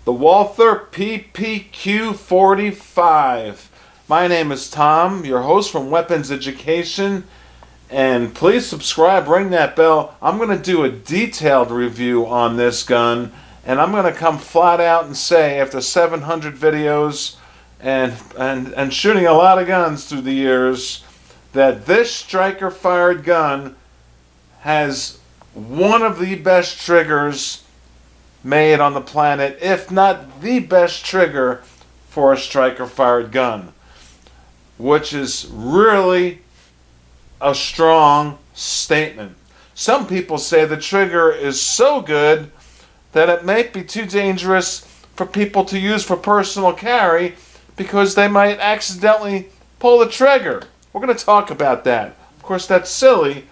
The Walther PPQ 45. My name is Tom, your host from Weapons Education, and please subscribe, ring that bell. I'm going to do a detailed review on this gun, and I'm going to come flat out and say, after 700 videos and shooting a lot of guns through the years, that this striker fired gun has one of the best triggers made on the planet, if not the best trigger for a striker fired gun, which is really a strong statement. Some people say the trigger is so good that it might be too dangerous for people to use for personal carry because they might accidentally pull the trigger. We're going to talk about that. Of course, that's silly.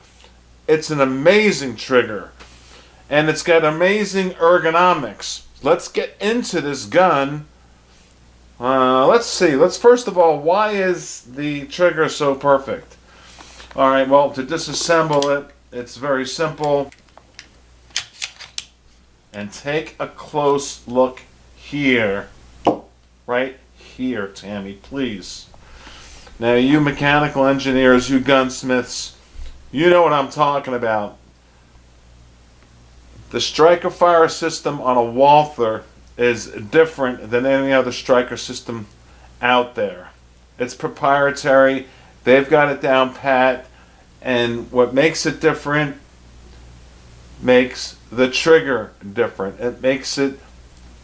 It's an amazing trigger, and it's got amazing ergonomics. Let's get into this gun. Let's see. First of all, why is the trigger so perfect? All right, well, to disassemble it, it's very simple. And take a close look here. Right here, Tammy, please. Now, you mechanical engineers, you gunsmiths, you know what I'm talking about. The striker fire system on a Walther is different than any other striker system out there. It's proprietary. They've got it down pat. And what makes it different makes the trigger different. It makes it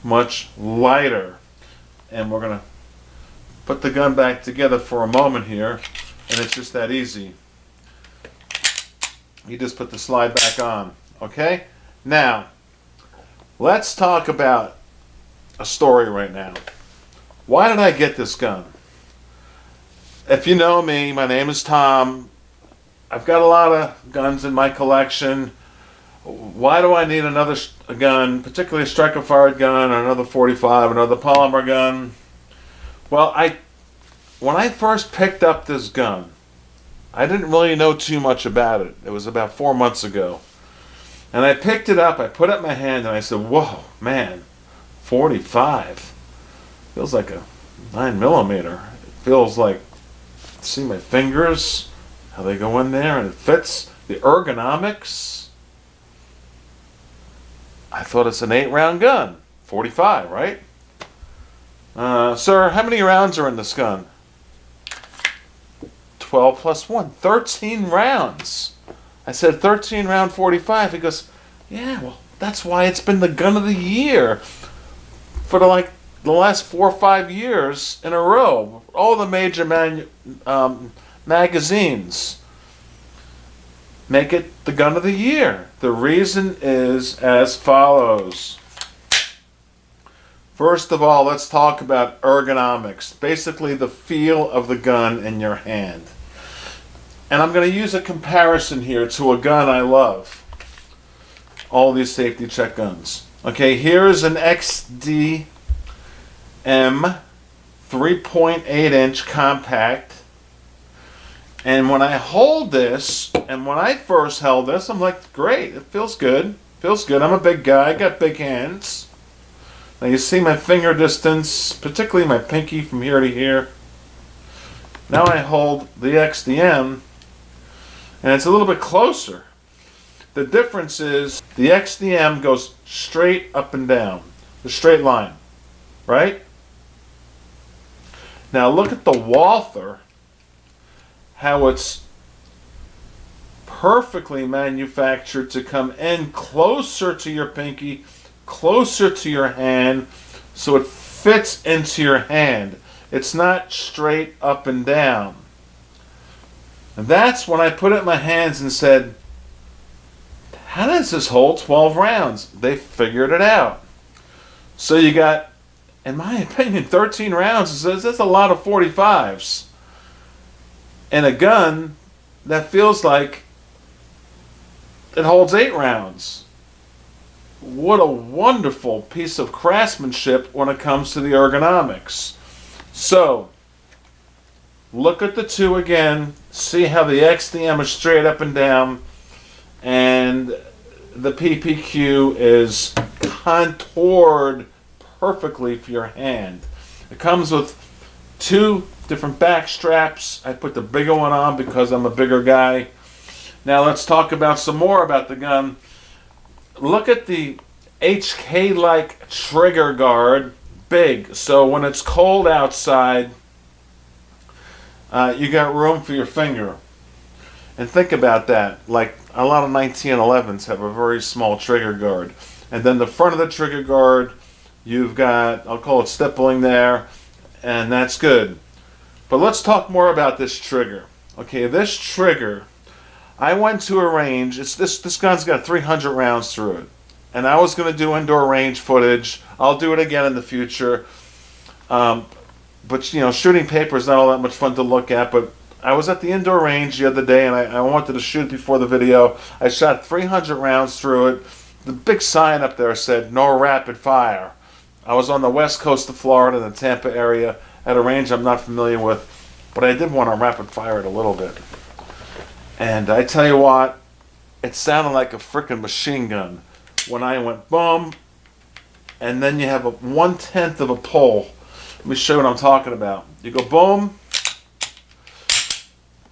much lighter. And we're going to put the gun back together for a moment here, and it's just that easy. You just put the slide back on, okay? Now, let's talk about a story right now. Why did I get this gun? If you know me, my name is Tom. I've got a lot of guns in my collection. Why do I need another gun, particularly a striker fired gun, or another 45, another polymer gun? Well, when I first picked up this gun, I didn't really know too much about it. It was about 4 months ago. And I picked it up, I put it in my hand, and I said, whoa, man, 45. Feels like a 9mm. It feels like, see my fingers, how they go in there, and it fits. The ergonomics. I thought it's an 8-round gun. 45, right? Sir, how many rounds are in this gun? 12 plus 1. 13 rounds. I said 13 round 45. He goes, yeah, well, that's why it's been the gun of the year for the last 4 or 5 years in a row. All the major magazines make it the gun of the year. The reason is as follows. First of all, let's talk about ergonomics. Basically, the feel of the gun in your hand. And I'm going to use a comparison here to a gun I love. All these safety check guns. Okay, here's an XDM 3.8-inch compact. And when I hold this, and when I first held this, I'm like, great, it feels good. Feels good. I'm a big guy. I got big hands. Now you see my finger distance, particularly my pinky from here to here. Now I hold the XDM, and it's a little bit closer. The difference is the XDM goes straight up and down, the straight line, right? Now look at the Walther, how it's perfectly manufactured to come in closer to your pinky, closer to your hand, so it fits into your hand. It's not straight up and down. And that's when I put it in my hands and said, how does this hold 12 rounds? They figured it out. So you got, in my opinion, 13 rounds. That's a lot of 45s. And a gun that feels like it holds 8 rounds. What a wonderful piece of craftsmanship when it comes to the ergonomics. So, look at the two again. See how the XDM is straight up and down, and the PPQ is contoured perfectly for your hand. It comes with 2 different back straps. I put the bigger one on because I'm a bigger guy. Now let's talk about some more about the gun. Look at the HK-like trigger guard, big. So when it's cold outside, you got room for your finger. And think about that. Like a lot of 1911s have a very small trigger guard. And then the front of the trigger guard, you've got, I'll call it stippling there, and that's good. But let's talk more about this trigger. Okay, this trigger, I went to a range. This gun's got 300 rounds through it. And I was going to do indoor range footage. I'll do it again in the future. But, you know, shooting paper is not all that much fun to look at. But I was at the indoor range the other day, and I wanted to shoot before the video. I shot 300 rounds through it. The big sign up there said, "No rapid fire." I was on the west coast of Florida, in the Tampa area, at a range I'm not familiar with. But I did want to rapid fire it a little bit. And I tell you what, it sounded like a freaking machine gun when I went boom, and then you have a 1/10 of a pull. Let me show you what I'm talking about. You go boom,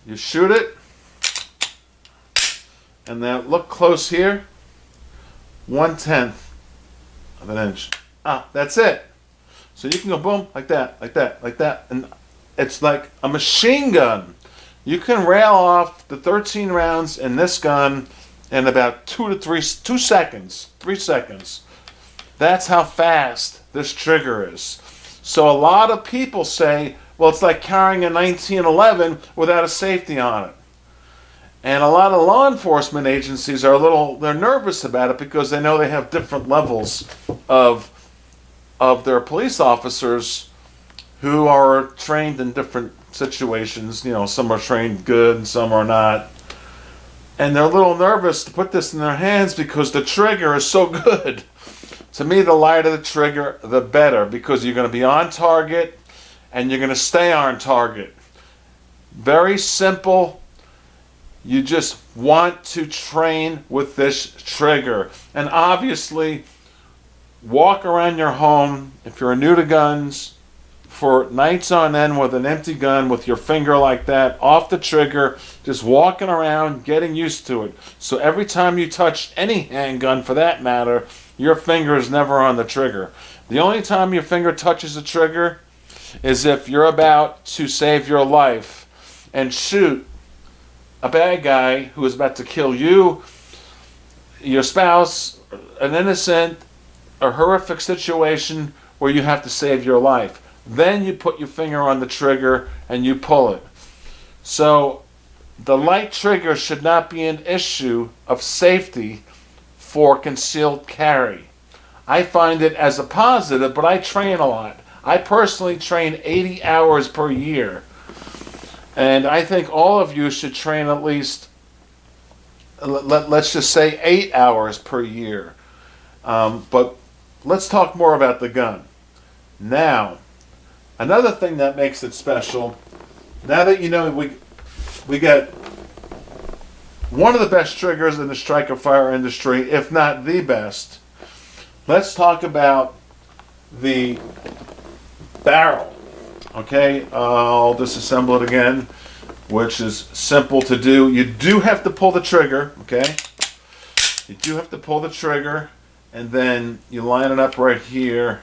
you shoot it, and now look close here, 1/10 of an inch. That's it. So you can go boom, like that, like that, like that, and it's like a machine gun. You can rail off the 13 rounds in this gun in about 2 seconds, 3 seconds. That's how fast this trigger is. So a lot of people say, well, it's like carrying a 1911 without a safety on it. And a lot of law enforcement agencies are they're nervous about it because they know they have different levels of their police officers who are trained in different situations. You know, some are trained good and some are not. And they're a little nervous to put this in their hands because the trigger is so good. To me, the lighter the trigger, the better, because you're going to be on target and you're going to stay on target. Very simple. You just want to train with this trigger. And obviously, walk around your home, if you're new to guns, for nights on end with an empty gun with your finger like that, off the trigger, just walking around, getting used to it. So every time you touch any handgun, for that matter, your finger is never on the trigger. The only time your finger touches the trigger is if you're about to save your life and shoot a bad guy who is about to kill you, your spouse, an innocent, a horrific situation where you have to save your life. Then you put your finger on the trigger and you pull it. So the light trigger should not be an issue of safety for concealed carry. I find it as a positive, but I train a lot. I personally train 80 hours per year. And I think all of you should train at least, let's just say 8 hours per year. But let's talk more about the gun. Now, another thing that makes it special, now that you know we got one of the best triggers in the striker fire industry, if not the best, let's talk about the barrel. Okay, I'll disassemble it again, which is simple to do. You do have to pull the trigger, okay? You do have to pull the trigger, and then you line it up right here,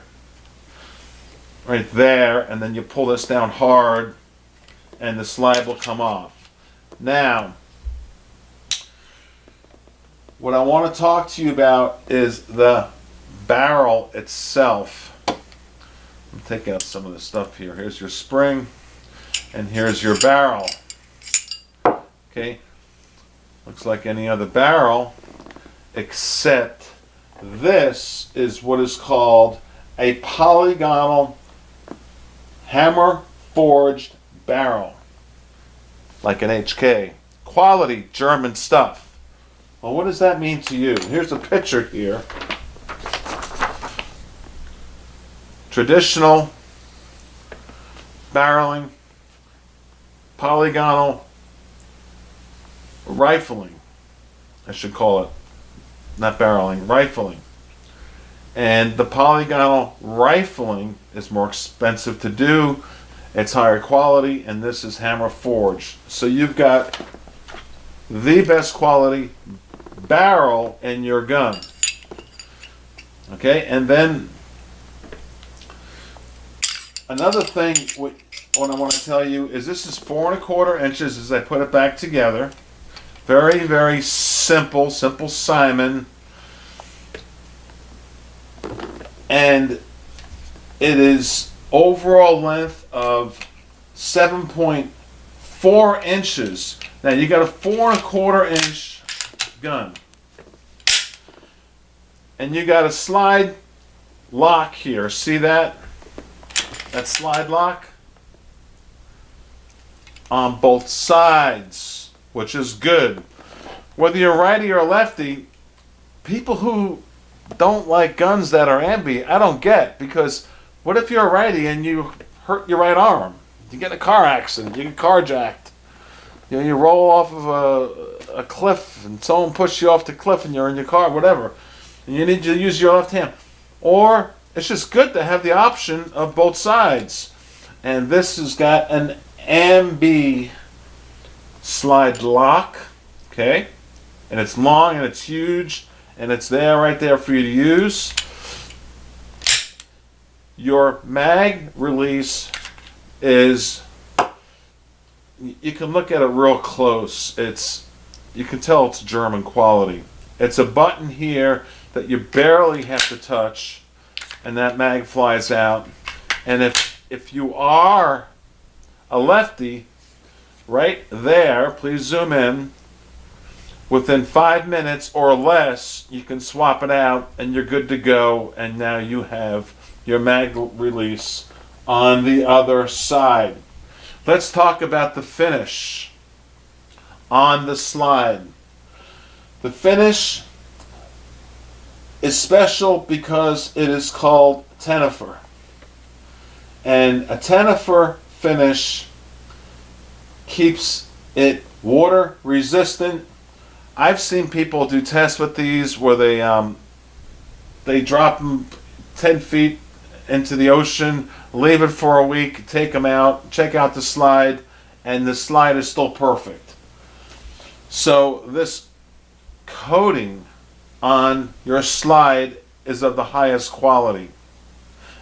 right there, and then you pull this down hard, and the slide will come off. Now, what I want to talk to you about is the barrel itself. I'm taking out some of the stuff here. Here's your spring, and here's your barrel. Okay, looks like any other barrel, except this is what is called a polygonal hammer forged barrel, like an HK. Quality German stuff. Well, what does that mean to you? Here's a picture here. Traditional barreling, polygonal rifling, I should call it. Not barreling, rifling. And the polygonal rifling is more expensive to do. It's higher quality, and this is hammer forged. So you've got the best quality barrel in your gun. Okay, and then another thing what I want to tell you is this is 4 1/4 inches as I put it back together. Very, very simple Simon. And it is overall length of 7.4 inches. Now you got a 4 1/4 inch gun. And you got a slide lock here. See that? That slide lock? On both sides, which is good. Whether you're righty or lefty, people who don't like guns that are ambi, I don't get, because what if you're a righty and you hurt your right arm? You get in a car accident, you get carjacked. You know, you roll off of a cliff and someone pushes you off the cliff and you're in your car, whatever. And you need to use your left hand. Or it's just good to have the option of both sides. And this has got an ambi slide lock, okay? And it's long and it's huge. And it's there, right there for you to use. Your mag release is, you can look at it real close. You can tell it's German quality. It's a button here that you barely have to touch, and that mag flies out. And if you are a lefty, right there, please zoom in, within 5 minutes or less, you can swap it out and you're good to go. And now you have your mag release on the other side. Let's talk about the finish on the slide. The finish is special because it is called centerfire. And a centerfire finish keeps it water resistant. I've seen people do tests with these where they drop them 10 feet into the ocean, leave it for a week, take them out, check out the slide, and the slide is still perfect. So this coating on your slide is of the highest quality.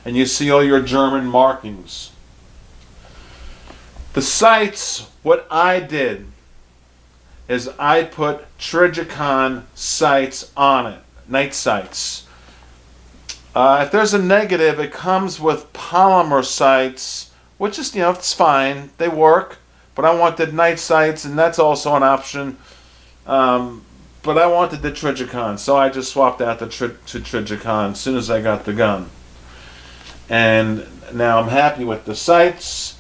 And you see all your German markings. The sights, what I did is I put Trijicon sights on it, night sights. If there's a negative, it comes with polymer sights, which is, it's fine, they work, but I wanted night sights, and that's also an option. But I wanted the Trijicon, so I just swapped out to Trijicon as soon as I got the gun. And now I'm happy with the sights,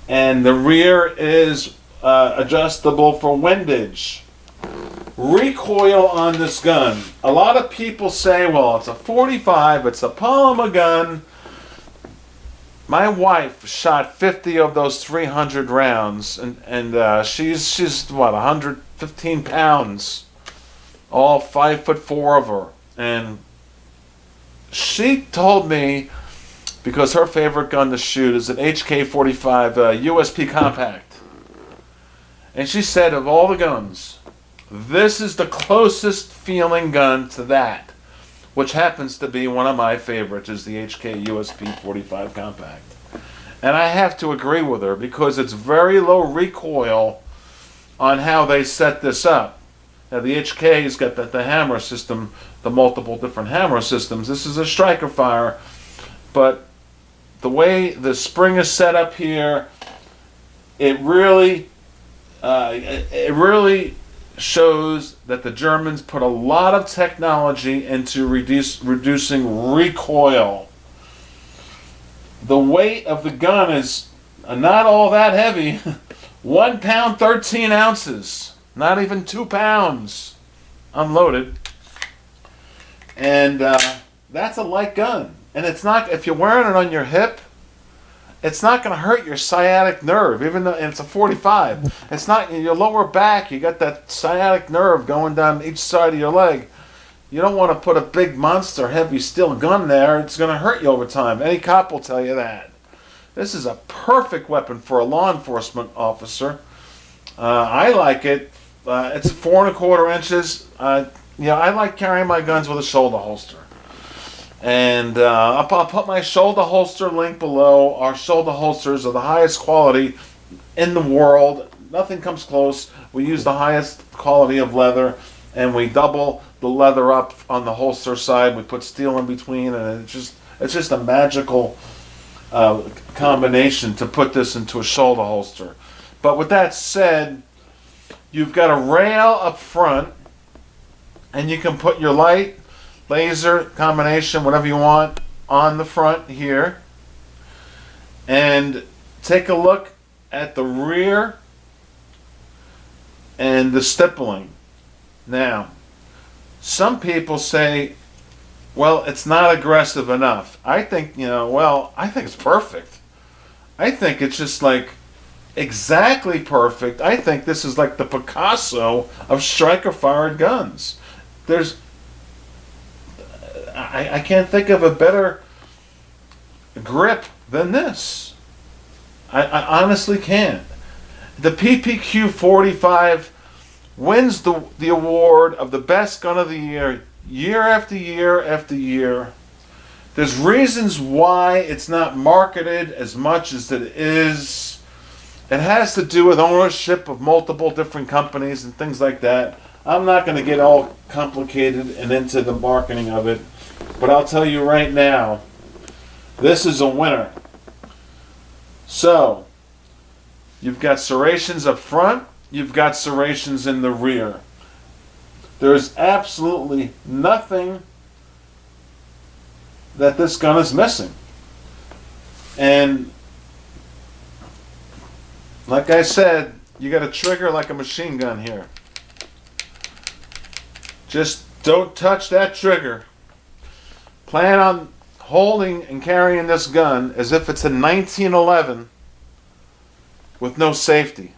and the rear is adjustable for windage. Recoil on this gun. A lot of people say, well, it's a 45, it's a polymer gun. My wife shot 50 of those 300 rounds, and she's what, 115 pounds, all 5'4" of her. And she told me, because her favorite gun to shoot is an HK-45 USP compact. And she said, of all the guns, this is the closest feeling gun to that, which happens to be one of my favorites, is the HK USP 45 compact. And I have to agree with her because it's very low recoil on how they set this up. Now the HK's got the hammer system, the multiple different hammer systems. This is a striker fire, but the way the spring is set up here, it really shows that the Germans put a lot of technology into reducing recoil. The weight of the gun is not all that heavy. 1 pound 13 ounces, not even 2 pounds unloaded. And that's a light gun. And it's not, if you're wearing it on your hip, it's not going to hurt your sciatic nerve, even though it's a 45. It's not in your lower back. You got that sciatic nerve going down each side of your leg. You don't want to put a big monster heavy steel gun there. It's going to hurt you over time. Any cop will tell you that. This is a perfect weapon for a law enforcement officer. I like it. It's 4¼ inches. I like carrying my guns with a shoulder holster. And I'll put my shoulder holster link below. Our shoulder holsters are the highest quality in the world. Nothing comes close. We use the highest quality of leather, and we double the leather up on the holster side. We put steel in between, and it's just a magical combination to put this into a shoulder holster. But with that said, you've got a rail up front, and you can put your light, laser combination, whatever you want, on the front here. And take a look at the rear and the stippling. Now, some people say, well, it's not aggressive enough. I think, I think it's perfect. I think it's just like exactly perfect. I think this is like the Picasso of striker-fired guns. I can't think of a better grip than this. I honestly can't. The PPQ 45 wins the award of the best gun of the year after year after year. There's reasons why it's not marketed as much as it is. It has to do with ownership of multiple different companies and things like that. I'm not going to get all complicated and into the marketing of it, but I'll tell you right now, this is a winner. So, you've got serrations up front, you've got serrations in the rear. There's absolutely nothing that this gun is missing. And like I said, you got a trigger like a machine gun here. Just don't touch that trigger. Plan on holding and carrying this gun as if it's a 1911 with no safety.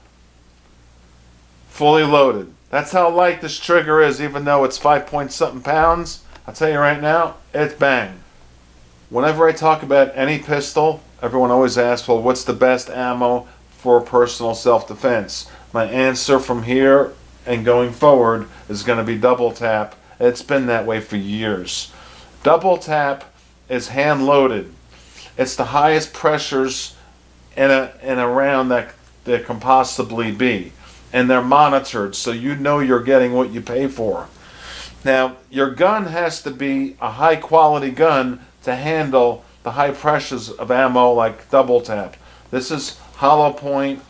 Fully loaded. That's how light this trigger is, even though it's 5-point-something pounds. I'll tell you right now, it's bang. Whenever I talk about any pistol, everyone always asks, well, what's the best ammo for personal self-defense? My answer from here and going forward is going to be double tap. It's been that way for years. Double tap is hand loaded. It's the highest pressures in a round that there can possibly be. And they're monitored, so you know you're getting what you pay for. Now, your gun has to be a high quality gun to handle the high pressures of ammo like double tap. This is hollow point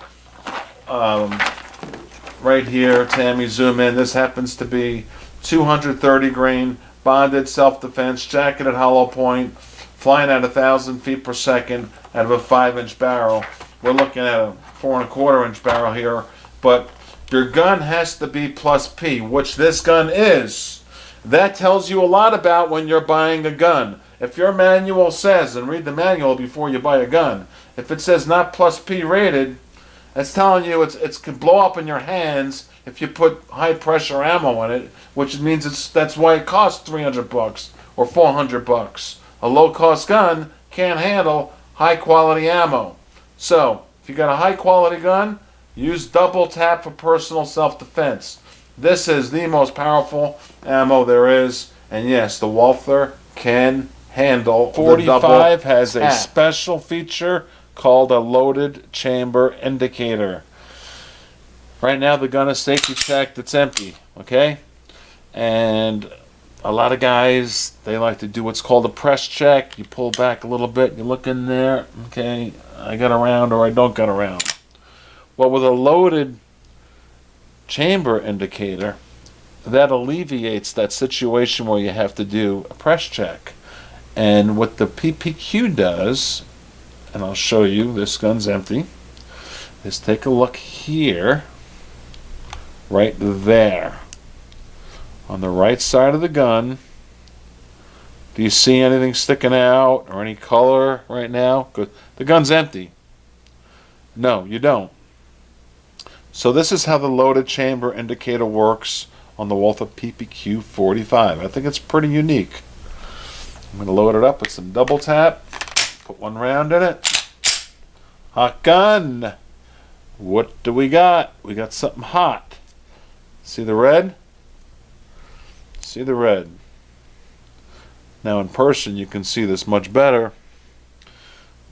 right here. Tammy, zoom in. This happens to be 230 grain bonded self-defense, jacketed hollow point, flying at 1,000 feet per second out of a 5-inch barrel. We're looking at a 4¼ inch barrel here, but your gun has to be plus P, which this gun is. That tells you a lot about when you're buying a gun. If your manual says, and read the manual before you buy a gun, if it says not plus P rated, that's telling you it can blow up in your hands if you put high pressure ammo in it, which means that's why it costs $300 or $400. A low cost gun can't handle high quality ammo. So if you got a high quality gun, use double tap for personal self-defense. This is the most powerful ammo there is, and yes, the Walther can handle 45 has a special feature called a loaded chamber indicator. Right now the gun is safety checked, it's empty, okay? And a lot of guys, they like to do what's called a press check. You pull back a little bit, you look in there, okay, I got around or I don't got around. Well, with a loaded chamber indicator, that alleviates that situation where you have to do a press check. And what the PPQ does, and I'll show you, this gun's empty, is take a look here, right there. On the right side of the gun, do you see anything sticking out or any color right now? Good. The gun's empty. No, you don't. So this is how the loaded chamber indicator works on the Walther PPQ 45. I think it's pretty unique. I'm going to load it up with some double tap. Put one round in it. Hot gun. What do we got? We got something hot. See the red? See the red. Now in person you can see this much better.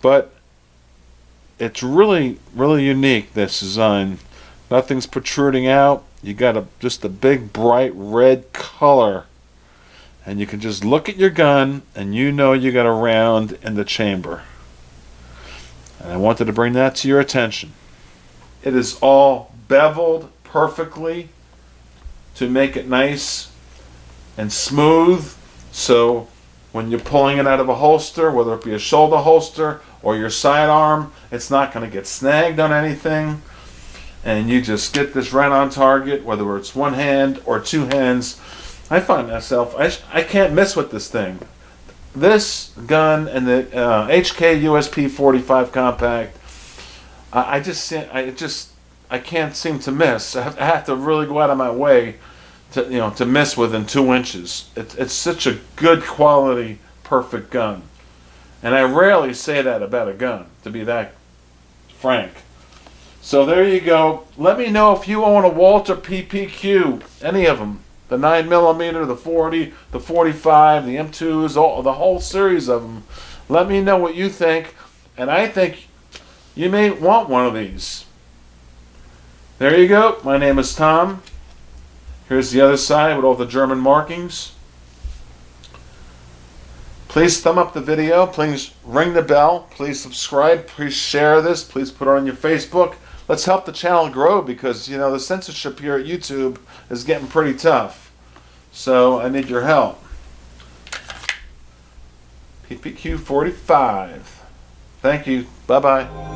But it's really unique, this design. Nothing's protruding out. You got just a big bright red color. And you can just look at your gun and you know you got a round in the chamber. And I wanted to bring that to your attention. It is all beveled perfectly to make it nice and smooth, so when you're pulling it out of a holster, whether it be a shoulder holster or your sidearm, it's not going to get snagged on anything, and you just get this right on target, whether it's one hand or two hands. I find myself, I can't miss with this thing. This gun and the HK USP 45 compact, I can't seem to miss. I have to really go out of my way to miss within 2 inches. It's such a good quality, perfect gun, and I rarely say that about a gun, to be that frank. So there you go. Let me know if you own a Walther PPQ, any of them. The 9mm, the 40, the 45, the M2s, the whole series of them. Let me know what you think, and I think you may want one of these. There you go. My name is Tom. Here's the other side with all the German markings. Please thumb up the video. Please ring the bell. Please subscribe. Please share this. Please put it on your Facebook. Let's help the channel grow, because the censorship here at YouTube is getting pretty tough. So I need your help. PPQ 45. Thank you. Bye-bye.